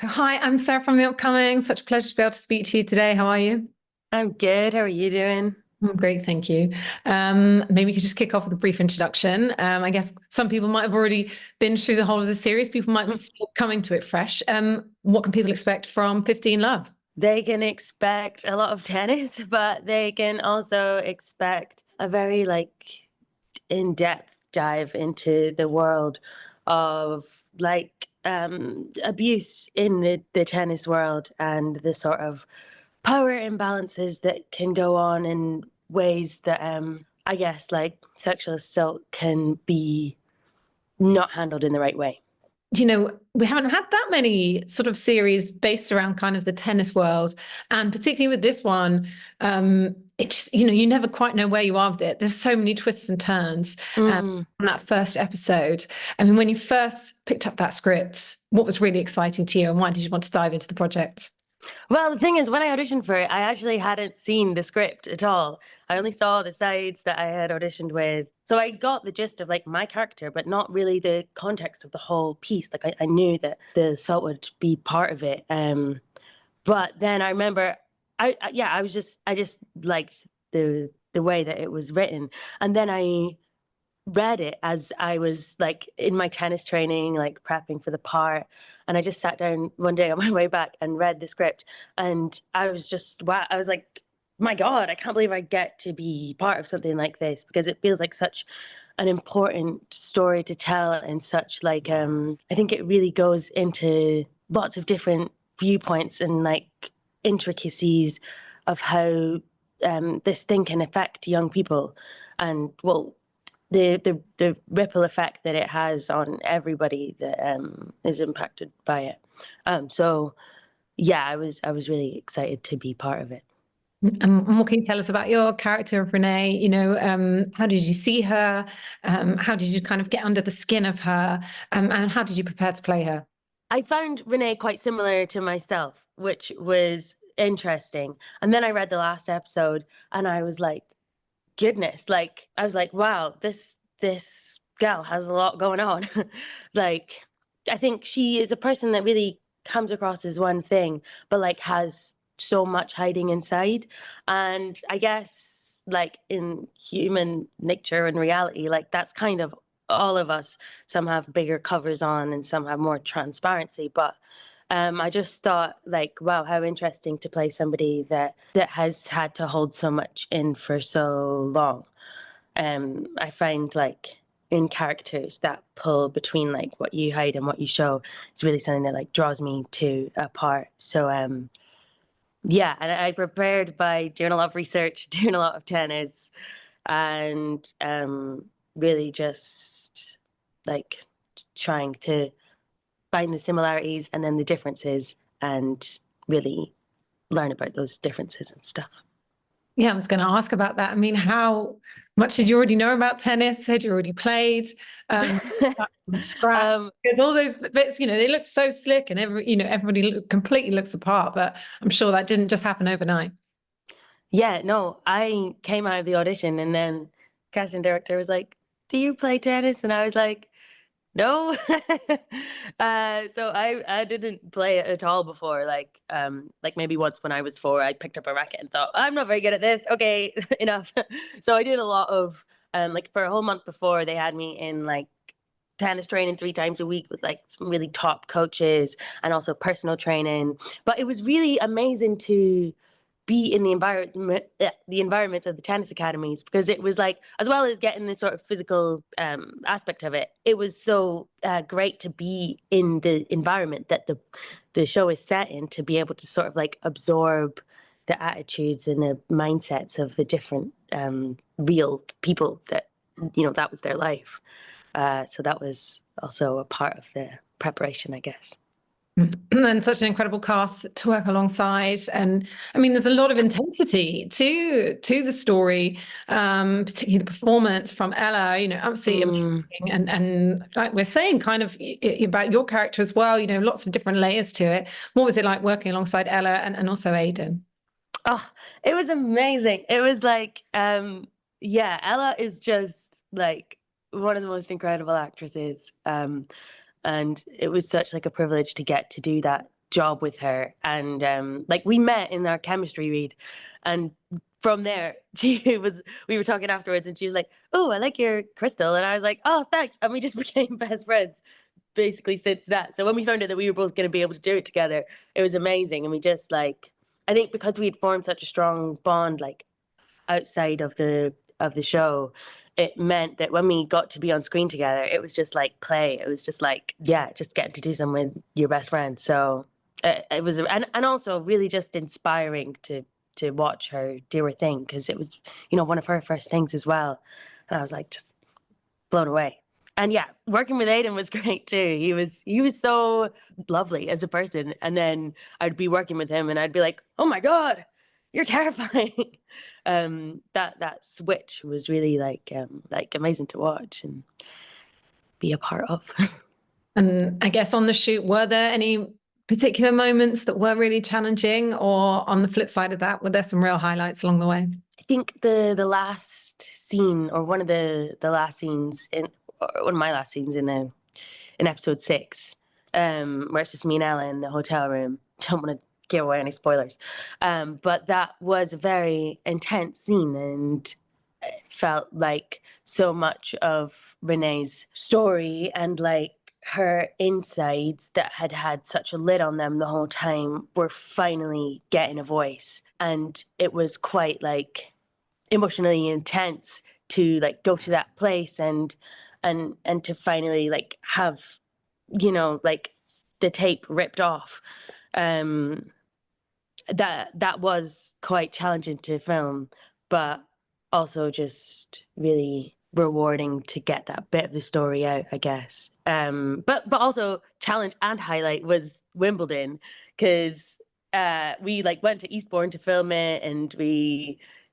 So, hi, I'm Sarah from The Upcoming. Such a pleasure to be able to speak to you today. How are you? I'm good. How are you doing? I'm great, thank you. Maybe we could just kick off with a brief introduction. I guess some people might have already been through the whole of the series. People might be still coming to it fresh. What can people expect from 15 Love? They can expect a lot of tennis, but they can also expect a very in-depth dive into the world of abuse in the tennis world and the sort of power imbalances that can go on in ways that I guess like sexual assault can be not handled in the right way. We haven't had that many sort of series based around kind of the tennis world. And particularly with this one, it's, you never quite know where you are with it. There's so many twists and turns Mm. on that first episode. I mean, when you first picked up that script, what was really exciting to you and why did you want to dive into the project? Well, the thing is, when I auditioned for it, I actually hadn't seen the script at all. I only saw the sides that I had auditioned with. So I got the gist of like my character, but not really the context of the whole piece. I knew that the assault would be part of it. But then I remember, yeah, I just liked the way that it was written, and then I read it as I was like in my tennis training, like prepping for the part. And I just sat down one day on my way back and read the script. And I was just, wow, I was like, my God, I can't believe I get to be part of something like this because it feels like such an important story to tell and such I think it really goes into lots of different viewpoints and like intricacies of how this thing can affect young people and well the ripple effect that it has on everybody that is impacted by it. So yeah, I was really excited to be part of it. And what can you tell us about your character of Renee? How did you see her? How did you kind of get under the skin of her? And how did you prepare to play her? I found Renee quite similar to myself, which was interesting. And then I read the last episode and I was like, goodness, like I was like, wow, this gal has a lot going on. like I think she is a person that really comes across as one thing, but like has so much hiding inside. And I guess like in human nature and reality, like that's kind of all of us. Some have bigger covers on and some have more transparency, but I just thought like, wow, how interesting to play somebody that has had to hold so much in for so long. I find like in characters that pull between like what you hide and what you show is really something that like draws me to a part. So yeah, and I prepared by doing a lot of research, doing a lot of tennis, and really just like trying to find the similarities and then the differences and really learn about those differences and stuff. Yeah, I was going to ask about that. I mean, how much did you already know about tennis? Had you already played from scratch? um, Because all those bits, they look so slick and everybody completely looks the part, but I'm sure that didn't just happen overnight. yeah, no, I came out of the audition and then casting director was like, "Do you play tennis?" And I was like, "No." So I didn't play it at all before. Like maybe once when I was four, I picked up a racket and thought, "I'm not very good at this. Okay, enough." So I did a lot of like for a whole month before they had me in like tennis training 3 times a week with like some really top coaches and also personal training. But it was really amazing to be in the environments of the tennis academies because it was like as well as getting the sort of physical aspect of it, it was so great to be in the environment that the show is set in to be able to sort of like absorb the attitudes and the mindsets of the different real people that that was their life. So that was also a part of the preparation, I guess. And such an incredible cast to work alongside. And I mean, there's a lot of intensity to the story, particularly the performance from Ella, absolutely Mm. amazing. And like we're saying, kind of about your character as well, lots of different layers to it. What was it like working alongside Ella and also Aidan? Oh, it was amazing. It was like, yeah, Ella is just like one of the most incredible actresses. And it was such like a privilege to get to do that job with her. And like we met in our chemistry read, and from there we were talking afterwards, and she was like, "Oh, I like your crystal," and I was like, "Oh, thanks," and we just became best friends basically since that. So when we found out that we were both going to be able to do it together, it was amazing. And we just like, I think because we'd formed such a strong bond, like outside of the show, it meant that when we got to be on screen together, it was just like play. It was just like, yeah, just getting to do something with your best friend. So it was, and also really just inspiring to watch her do her thing, because it was, you know, one of her first things as well. And I was like, just blown away. And yeah, working with Aiden was great too. He was so lovely as a person. And then I'd be working with him and I'd be like, "Oh my God, you're terrifying." That switch was really like amazing to watch and be a part of. And I guess on the shoot, were there any particular moments that were really challenging, or on the flip side of that, were there some real highlights along the way? I think the last scene, or one of the last scenes in, or one of my last scenes in episode 6, where it's just me and Ella in the hotel room. Don't want to give away any spoilers, but that was a very intense scene, and it felt like so much of Renee's story and like her insides that had had such a lid on them the whole time were finally getting a voice. And it was quite like emotionally intense to like go to that place and to finally like have, you know, like the tape ripped off. That was quite challenging to film, but also just really rewarding to get that bit of the story out, I guess. But also challenge and highlight was Wimbledon, because we like went to Eastbourne to film it, and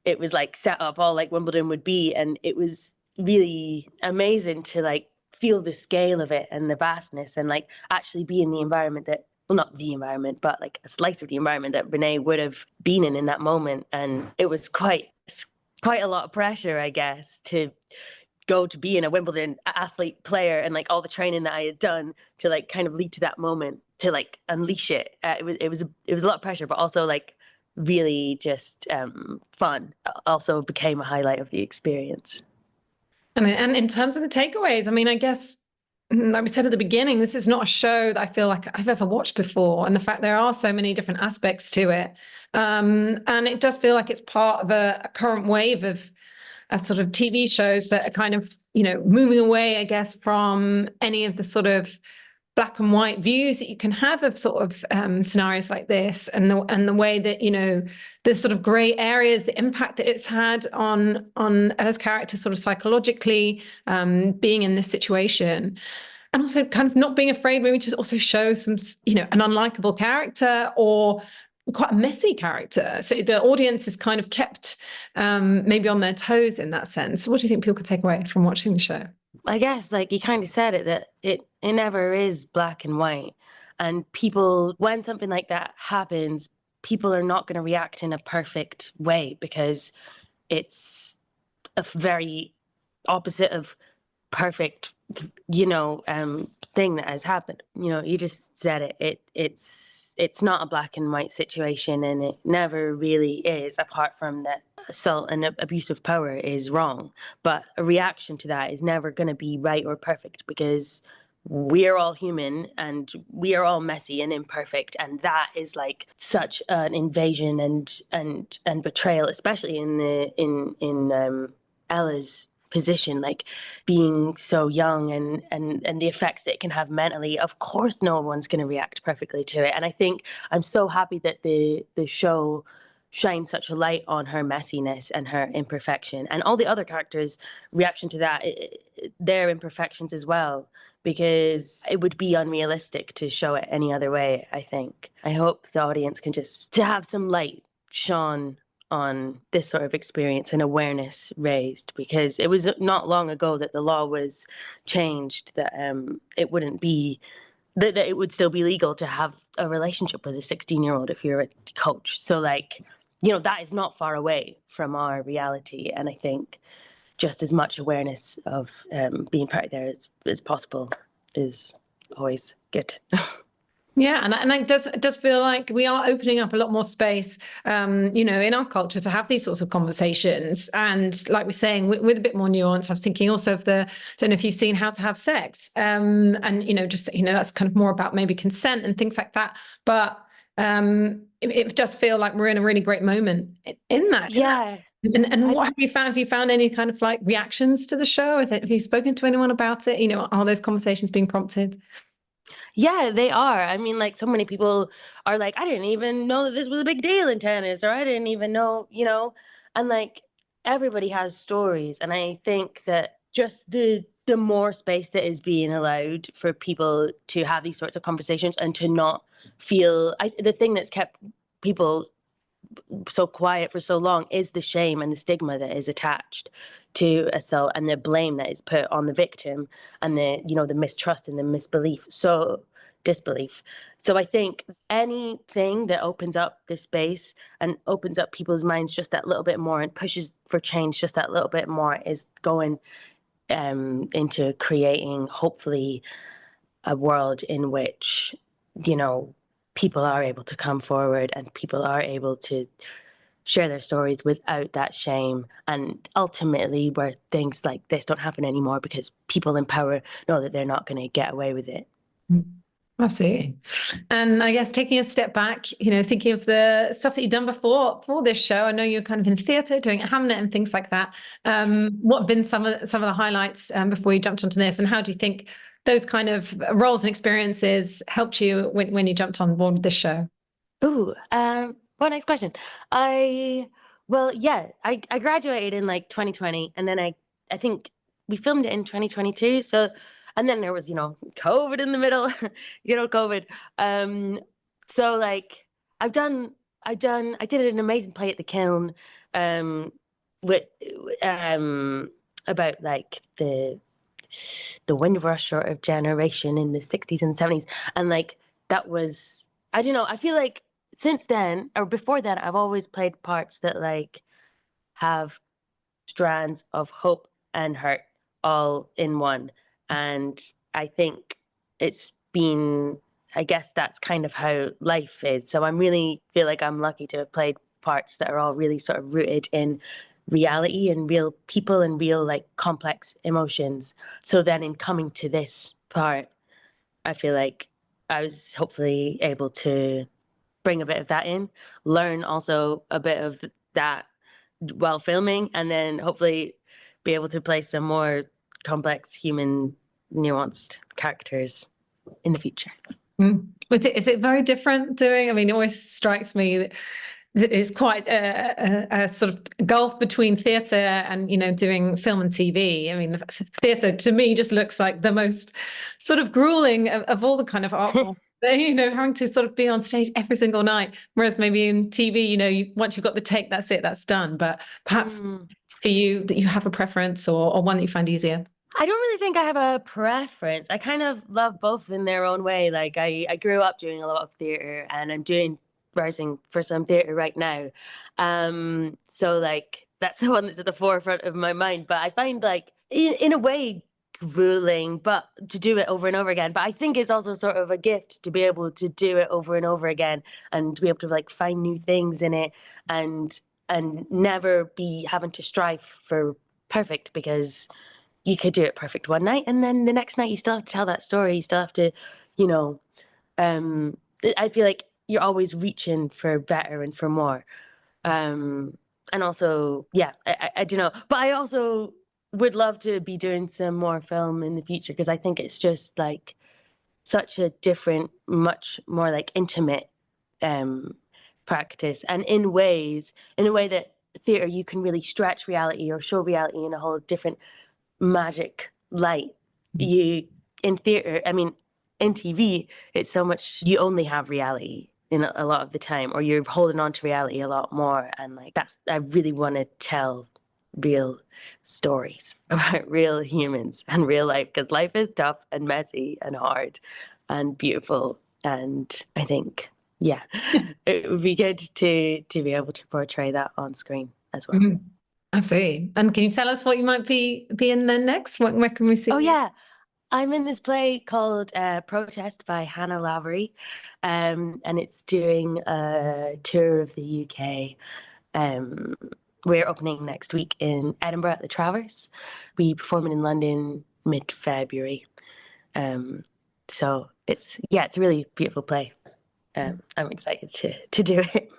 it was like set up all like Wimbledon would be, and it was really amazing to like feel the scale of it and the vastness, and like actually be in the environment that, well, not the environment, but like a slice of the environment that Renee would have been in that moment. And it was quite a lot of pressure, I guess, to go to be in a Wimbledon athlete player, and like all the training that I had done to like kind of lead to that moment, to like unleash it. It was a lot of pressure, but also like really just fun. Also became a highlight of the experience. And in terms of the takeaways, I mean, I guess, like we said at the beginning, this is not a show that I feel like I've ever watched before. And the fact there are so many different aspects to it. And it does feel like it's part of a current wave of sort of TV shows that are kind of, you know, moving away, I guess, from any of the sort of black and white views that you can have of sort of scenarios like this, and the way that, you know, the sort of gray areas, the impact that it's had on Ella's character sort of psychologically, being in this situation, and also kind of not being afraid maybe to also show some, you know, an unlikable character or quite a messy character. So the audience is kind of kept maybe on their toes in that sense. What do you think people could take away from watching the show? I guess like you kind of said it, that it never is black and white. And people, when something like that happens, people are not going to react in a perfect way, because it's a very opposite of perfect, you know, thing that has happened. You know, you just said it. It's not a black and white situation, and it never really is, apart from that assault and abuse of power is wrong. But a reaction to that is never going to be right or perfect, because we are all human and we are all messy and imperfect, and that is like such an invasion and betrayal, especially in Ella's position, like being so young and the effects that it can have mentally. Of course no one's going to react perfectly to it, and I think I'm so happy that the show shines such a light on her messiness and her imperfection, and all the other characters' reaction to that, their imperfections as well, because it would be unrealistic to show it any other way. I think I hope the audience can just to have some light shone on this sort of experience and awareness raised, because it was not long ago that the law was changed, that it wouldn't be that it would still be legal to have a relationship with a 16-year-old if you're a coach. So like, you know, that is not far away from our reality, and I think just as much awareness of being part there as possible is always good. Yeah, and it does feel like we are opening up a lot more space, in our culture to have these sorts of conversations. And like we're saying, with a bit more nuance, I was thinking also of I don't know if you've seen How to Have Sex, and that's kind of more about maybe consent and things like that. But it does feel like we're in a really great moment in that. Yeah. And what have you found? Have you found any kind of like reactions to the show? Have you spoken to anyone about it? Are those conversations being prompted? Yeah, they are. I mean, like, so many people are like, I didn't even know that this was a big deal in tennis, or I didn't even know, and like everybody has stories. And I think that just the more space that is being allowed for people to have these sorts of conversations and to not feel the thing that's kept people so quiet for so long is the shame and the stigma that is attached to assault, and the blame that is put on the victim, and the mistrust and the disbelief. So I think anything that opens up this space and opens up people's minds just that little bit more and pushes for change just that little bit more is going into creating, hopefully, a world in which people are able to come forward and people are able to share their stories without that shame, and ultimately where things like this don't happen anymore because people in power know that they're not going to get away with it. Absolutely. And I guess taking a step back, thinking of the stuff that you've done before for this show, I know you're kind of in theatre doing Hamlet and things like that. What have been some of the highlights before you jumped onto this, and how do you think those kind of roles and experiences helped you when you jumped on board with this show? Ooh, what next question? I graduated in like 2020, and then I think we filmed it in 2022. So, and then there was COVID in the middle, COVID. So like I did an amazing play at the Kiln, with about like the Windrush sort of generation in the 60s and 70s, and like that was, I don't know, I feel like since then or before then I've always played parts that like have strands of hope and hurt all in one. And I think it's been, I guess that's kind of how life is. So I'm really feel like I'm lucky to have played parts that are all really sort of rooted in reality and real people and real like complex emotions. So then in coming to this part, I feel like I was hopefully able to bring a bit of that in, learn also a bit of that while filming, and then hopefully be able to play some more complex, human, nuanced characters in the future. Is it very different doing? I mean, it always strikes me that it's quite a sort of gulf between theatre and doing film and TV. I mean, theatre to me just looks like the most sort of grueling of all the kind of art forms. Having to sort of be on stage every single night, whereas maybe in TV, once you've got the take, that's it, that's done. But perhaps for you, that you have a preference or one that you find easier. I don't really think I have a preference. I kind of love both in their own way. Like I grew up doing a lot of theater, and I'm doing writing for some theater right now. So like that's the one that's at the forefront of my mind. But I find like in a way grueling, but to do it over and over again. But I think it's also sort of a gift to be able to do it over and over again and to be able to like find new things in it, and never be having to strive for perfect, because you could do it perfect one night, and then the next night you still have to tell that story. You still have to, you know, I feel like you're always reaching for better and for more. And also, yeah, I don't know, but I also would love to be doing some more film in the future, because I think it's just like such a different, much more like intimate practice, and in a way that theater you can really stretch reality or show reality in a whole different magic light. You in theater, I mean, in TV, it's so much you only have reality in a lot of the time, or you're holding on to reality a lot more. And like I really want to tell real stories about real humans and real life, because life is tough and messy and hard and beautiful. And I think, yeah, it would be good to be able to portray that on screen as well. Absolutely. And can you tell us what you might be in then next? Where can we see Oh you? yeah. I'm in this play called Protest by Hannah Lavery, and it's doing a tour of the UK. Um, we're opening next week in Edinburgh at the Travers. We perform it in London mid-February. So it's a really beautiful play. I'm excited to do it.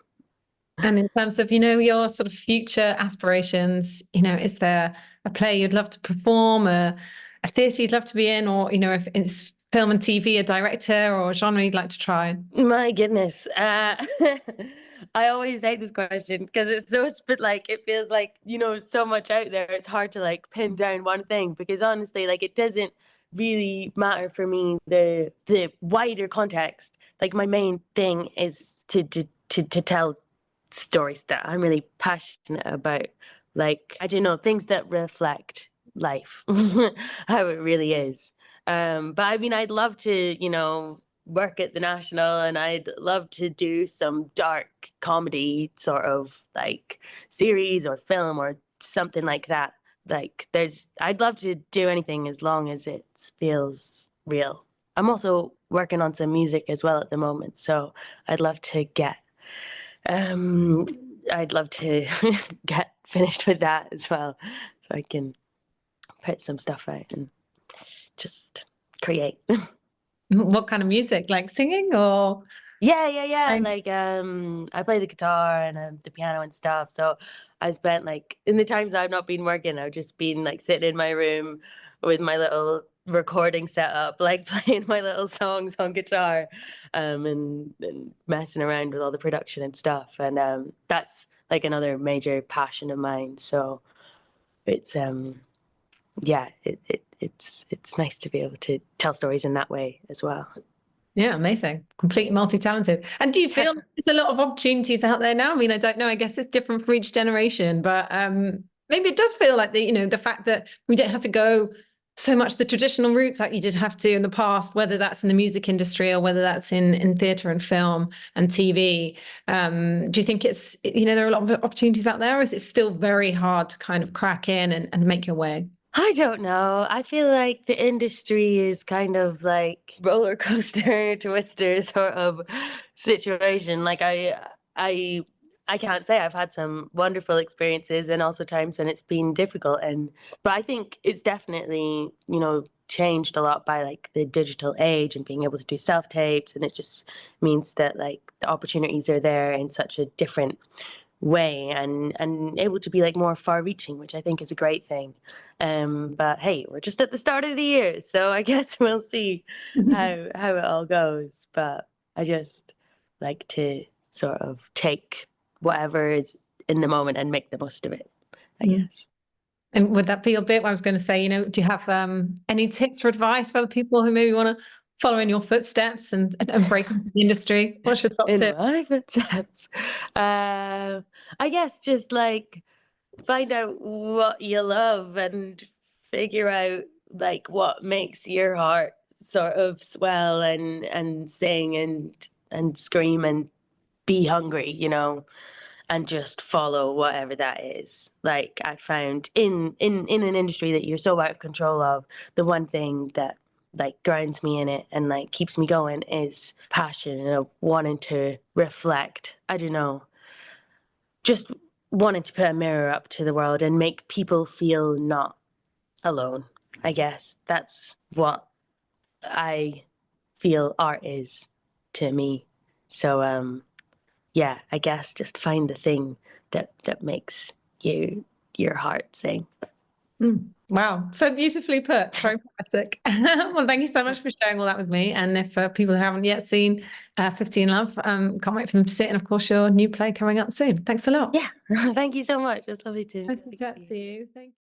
And in terms of, your sort of future aspirations, is there a play you'd love to perform, a theatre you'd love to be in, or, if it's film and TV, a director or a genre you'd like to try? My goodness. I always hate this question because it's so like it feels like, so much out there. It's hard to like pin down one thing because honestly, like it doesn't really matter for me the wider context. Like my main thing is to tell stories that I'm really passionate about. Like, I don't know, things that reflect life, how it really is. But I mean, I'd love to, work at the National, and I'd love to do some dark comedy sort of like series or film or something like that. Like, I'd love to do anything as long as it feels real. I'm also working on some music as well at the moment, so I'd love to get um, I'd love to get finished with that as well, so I can put some stuff out and just create. What kind of music? Like singing or? Yeah. Like I play the guitar and the piano and stuff. So I spent like in the times I've not been working, I've just been like sitting in my room with my little recording setup, like playing my little songs on guitar, and messing around with all the production and stuff. And that's like another major passion of mine. So it's it's nice to be able to tell stories in that way as well. Yeah, amazing. Completely multi-talented. And do you feel there's a lot of opportunities out there now? I mean, I don't know. I guess it's different for each generation, but maybe it does feel like the fact that we don't have to go so much the traditional routes like you did have to in the past, whether that's in the music industry or whether that's in theatre and film and TV. Do you think it's, there are a lot of opportunities out there, or is it still very hard to kind of crack in and make your way? I don't know. I feel like the industry is kind of like roller coaster twister sort of situation. Like I I can't say I've had some wonderful experiences and also times when it's been difficult, and but I think it's definitely, changed a lot by like the digital age and being able to do self tapes, and it just means that like the opportunities are there in such a different way and able to be like more far reaching, which I think is a great thing. But hey, we're just at the start of the year, so I guess we'll see how it all goes. But I just like to sort of take whatever is in the moment and make the most of it, I guess. And would that be your bit? I was going to say, do you have any tips or advice for other people who maybe want to follow in your footsteps and break into the industry? What's your top In tip? my footsteps. I guess just like find out what you love and figure out like what makes your heart sort of swell and sing and scream and be hungry, and just follow whatever that is. Like I found in an industry that you're so out of control of, the one thing that like grounds me in it and like keeps me going is passion and wanting to reflect. I don't know, just wanting to put a mirror up to the world and make people feel not alone. I guess that's what I feel art is to me. So yeah, I guess just find the thing that makes your heart sing. Wow, so beautifully put, very poetic. Well, thank you so much for sharing all that with me. And if people who haven't yet seen 15 Love, can't wait for them to see it. And of course, your new play coming up soon. Thanks a lot. Yeah, thank you so much. It was lovely to Nice to speak to chat you. to you. Thank you.